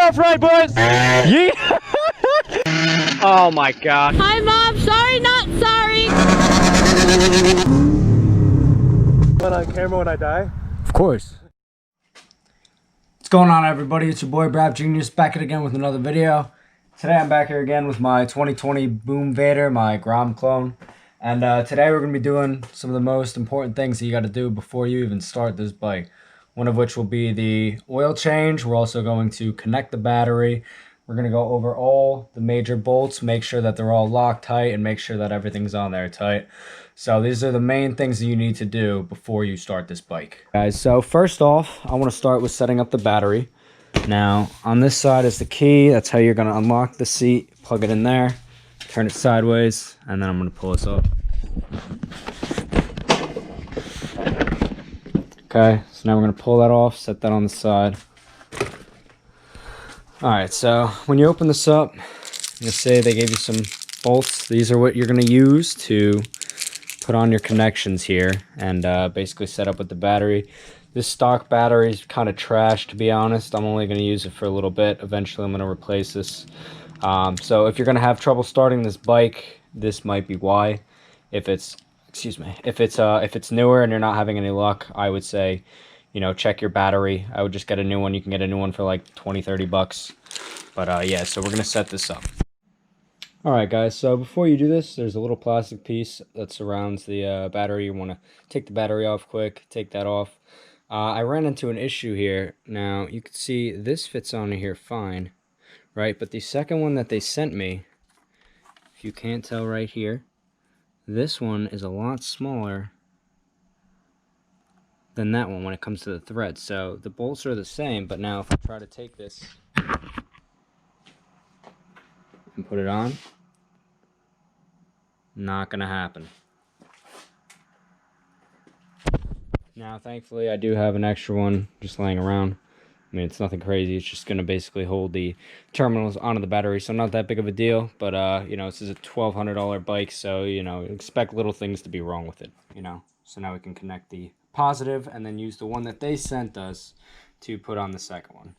off right, boys. Yeah. Oh my God. Hi, Mom. Sorry, not sorry. Went on camera when I die? Of course. What's going on, everybody? It's your boy Brad Genius back again with another video. Today I'm back here again with my 2020 Boom Vader, my Grom Clone. And today we're going to be doing some of the most important things that you got to do before you even start this bike. One of which will be the oil change. We're also going to connect the battery. We're going to go over all the major bolts, make sure that they're all locked tight, and make sure that everything's on there tight. So these are the main things that you need to do before you start this bike. Guys, so first off, I want to start with setting up the battery. Now, on this side is the key. That's how you're going to unlock the seat. Plug it in there, turn it sideways, and then I'm going to pull this up. Okay, so now we're going to pull that off, set that on the side. Alright, so when you open this up, you say they gave you some bolts. These are what you're going to use to put on your connections here and basically set up with the battery. This stock battery is kind of trash, to be honest. I'm only going to use it for a little bit. Eventually I'm going to replace this. So if you're going to have trouble starting this bike, this might be why. If it's newer and you're not having any luck, I would say, you know, check your battery. I would just get a new one. You can get a new one for like 20-30 bucks. But yeah, so we're gonna set this up. All right, guys, so before you do this, there's a little plastic piece that surrounds the battery. You want to take the battery off quick, take that off. I ran into an issue here. Now you can see this fits on here fine, right? But the second one that they sent me, if you can't tell right here, this one is a lot smaller than that one when it comes to the threads. So the bolts are the same, but now if I try to take this and put it on, not gonna happen. Now thankfully I do have an extra one just laying around. I mean, it's nothing crazy. It's just gonna basically hold the terminals onto the battery, so not that big of a deal. But you know, this is a $1,200 bike, so you know, expect little things to be wrong with it, you know. So now we can connect the positive and then use the one that they sent us to put on the second one.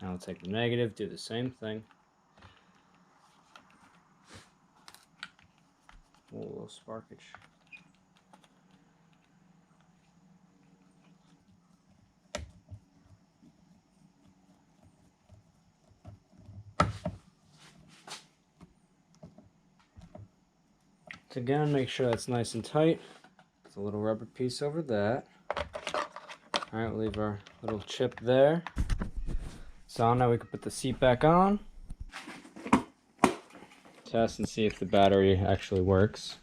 Now we'll take the negative, do the same thing. Oh, a little sparkage. So again, make sure that's nice and tight. There's a little rubber piece over that. Alright, we'll leave our little chip there. So now we can put the seat back on. Test and see if the battery actually works.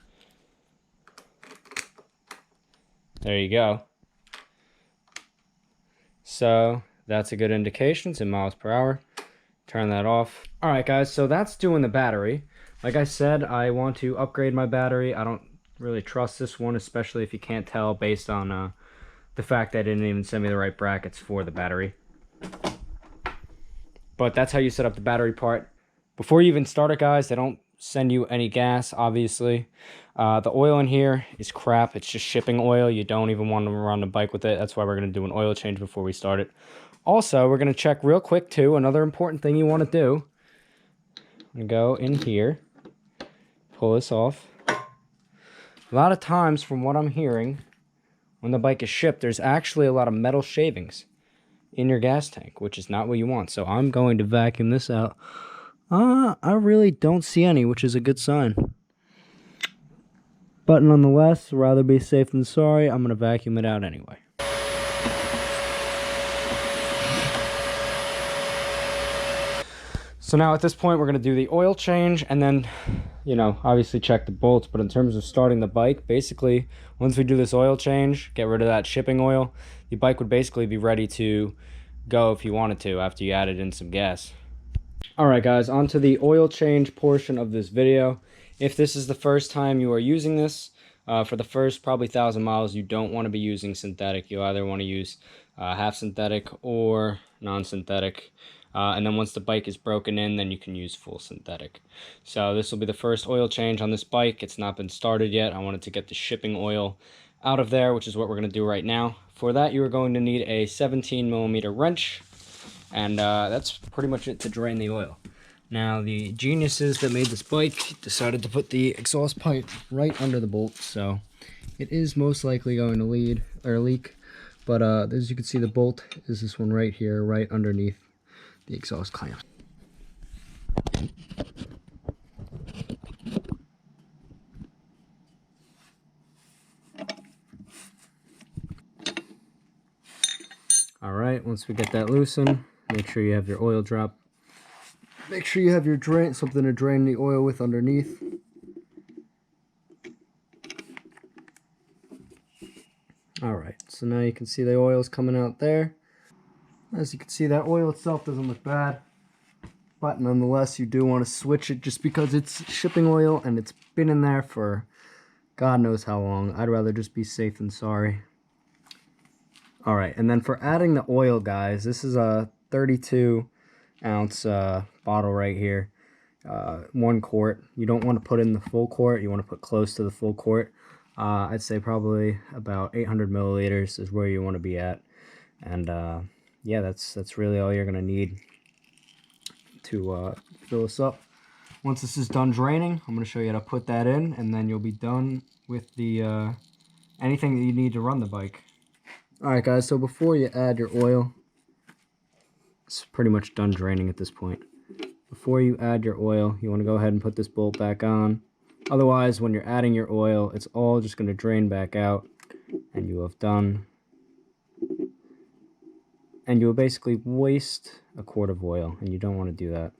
There you go. So that's a good indication. It's in miles per hour. Turn that off. Alright guys, so that's doing the battery. Like I said, I want to upgrade my battery. I don't really trust this one, especially if you can't tell based on the fact that they didn't even send me the right brackets for the battery. But that's how you set up the battery part. Before you even start it, guys, they don't send you any gas, obviously. The oil in here is crap. It's just shipping oil. You don't even want to run the bike with it. That's why we're going to do an oil change before we start it. Also, we're going to check real quick, too. Another important thing you want to do. I'm going to go in here. Pull this off. A lot of times, from what I'm hearing, when the bike is shipped, there's actually a lot of metal shavings in your gas tank, which is not what you want. So I'm going to vacuum this out. I really don't see any, which is a good sign. But nonetheless, rather be safe than sorry, I'm going to vacuum it out anyway. So now at this point, we're going to do the oil change and then, you know, obviously check the bolts. But in terms of starting the bike, basically, once we do this oil change, get rid of that shipping oil, the bike would basically be ready to go if you wanted to after you added in some gas. Alright guys, on to the oil change portion of this video. If this is the first time you are using this, for the first probably 1,000 miles, you don't want to be using synthetic. You either want to use half synthetic or non-synthetic. And then once the bike is broken in, then you can use full synthetic. So this will be the first oil change on this bike. It's not been started yet. I wanted to get the shipping oil out of there, which is what we're going to do right now. For that, you are going to need a 17mm wrench. And that's pretty much it to drain the oil. Now, the geniuses that made this bike decided to put the exhaust pipe right under the bolt, so it is most likely going to leak. But as you can see, the bolt is this one right here, right underneath the exhaust clamp. All right, once we get that loosened, make sure you have your oil drop. Make sure you have your drain, something to drain the oil with underneath. All right, so now you can see the oil is coming out there. As you can see, that oil itself doesn't look bad, but nonetheless, you do want to switch it just because it's shipping oil and it's been in there for God knows how long. I'd rather just be safe than sorry. All right, and then for adding the oil, guys, this is a 32-ounce bottle right here, 1 quart. You don't want to put in the full quart. You want to put close to the full quart. I'd say probably about 800 milliliters is where you want to be at. And yeah, that's really all you're going to need to fill this up. Once this is done draining, I'm going to show you how to put that in, and then you'll be done with the anything that you need to run the bike. Alright guys, so before you add your oil, it's pretty much done draining at this point. Before you add your oil, you want to go ahead and put this bolt back on. Otherwise, when you're adding your oil, it's all just going to drain back out, and you have done. And you will basically waste a quart of oil, and you don't want to do that.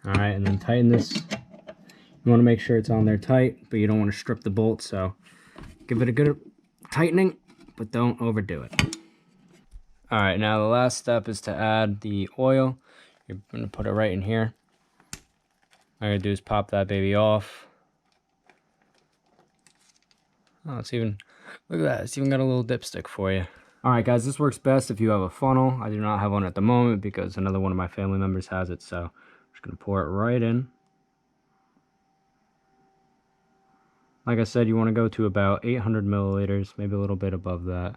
Alright, and then tighten this. You want to make sure it's on there tight, but you don't want to strip the bolt, so give it a good tightening, but don't overdo it. Alright, now the last step is to add the oil. You're going to put it right in here. All you're going to do is pop that baby off. Oh, it's even, look at that, it's even got a little dipstick for you. Alright guys, this works best if you have a funnel. I do not have one at the moment because another one of my family members has it, so I'm just going to pour it right in. Like I said, you want to go to about 800 milliliters, maybe a little bit above that.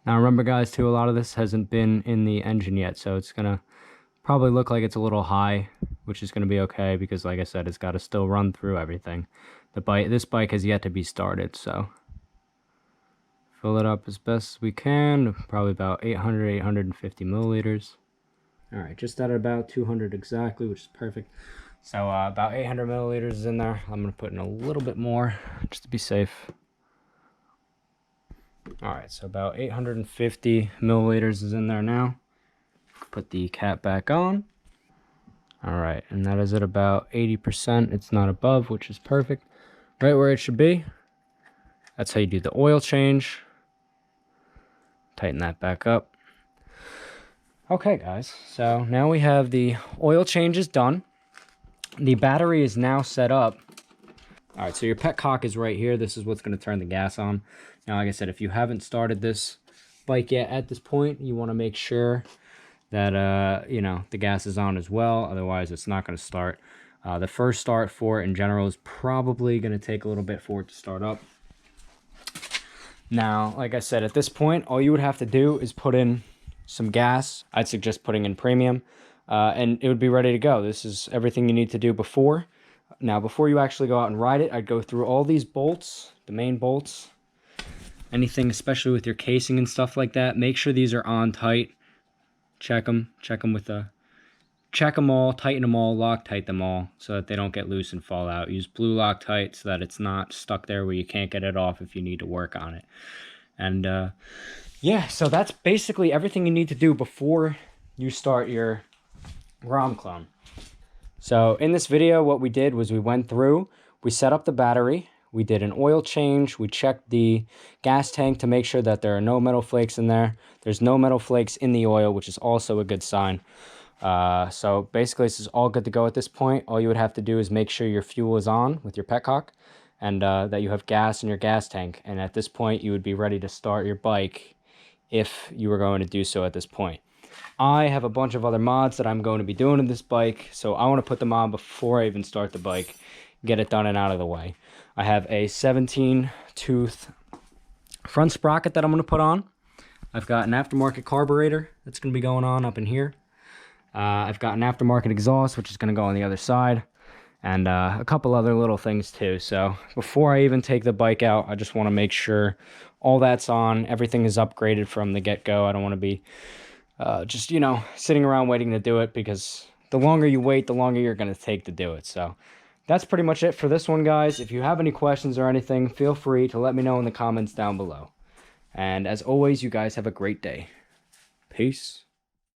Now remember guys, too, a lot of this hasn't been in the engine yet, so it's going to probably look like it's a little high, which is going to be okay because, like I said, it's got to still run through everything. This bike has yet to be started, so fill it up as best as we can, probably about 850 milliliters. All right, just at about 200 exactly, which is perfect. So about 800 milliliters is in there. I'm going to put in a little bit more just to be safe. All right, so about 850 milliliters is in there now. Put the cap back on. All right, and that is at about 80%. It's not above, which is perfect. Right where it should be. That's how you do the oil change. Tighten that back up. Okay, guys, so now we have the oil changes done. The battery is now set up. All right, so your petcock is right here. This is what's going to turn the gas on. Now, like I said, if you haven't started this bike yet at this point, you want to make sure that, you know, the gas is on as well. Otherwise, it's not going to start. The first start for it in general is probably going to take a little bit for it to start up. Now, like I said, at this point, all you would have to do is put in some gas. I'd suggest putting in premium, and it would be ready to go. This is everything you need to do before. Now, before you actually go out and ride it, I'd go through all these bolts, the main bolts, anything, especially with your casing and stuff like that. Make sure these are on tight. Check them with a, check them all, tighten them all, Loctite them all so that they don't get loose and fall out. Use blue Loctite so that it's not stuck there where you can't get it off if you need to work on it. And yeah, so that's basically everything you need to do before you start your Grom Clone. So in this video, what we did was we went through, we set up the battery, we did an oil change, we checked the gas tank to make sure that there are no metal flakes in there. There's no metal flakes in the oil, which is also a good sign. So basically this is all good to go at this point. All you would have to do is make sure your fuel is on with your petcock, and that you have gas in your gas tank. And at this point you would be ready to start your bike if you were going to do so at this point. I have a bunch of other mods that I'm going to be doing to this bike, so I want to put them on before I even start the bike, get it done and out of the way. I have a 17 tooth front sprocket that I'm going to put on. I've got an aftermarket carburetor that's going to be going on up in here. I've got an aftermarket exhaust, which is going to go on the other side, and a couple other little things too. So before I even take the bike out, I just want to make sure all that's on, everything is upgraded from the get-go. I don't want to be just, you know, sitting around waiting to do it, because the longer you wait, the longer you're going to take to do it. So that's pretty much it for this one, guys. If you have any questions or anything, feel free to let me know in the comments down below. And as always, you guys have a great day. Peace.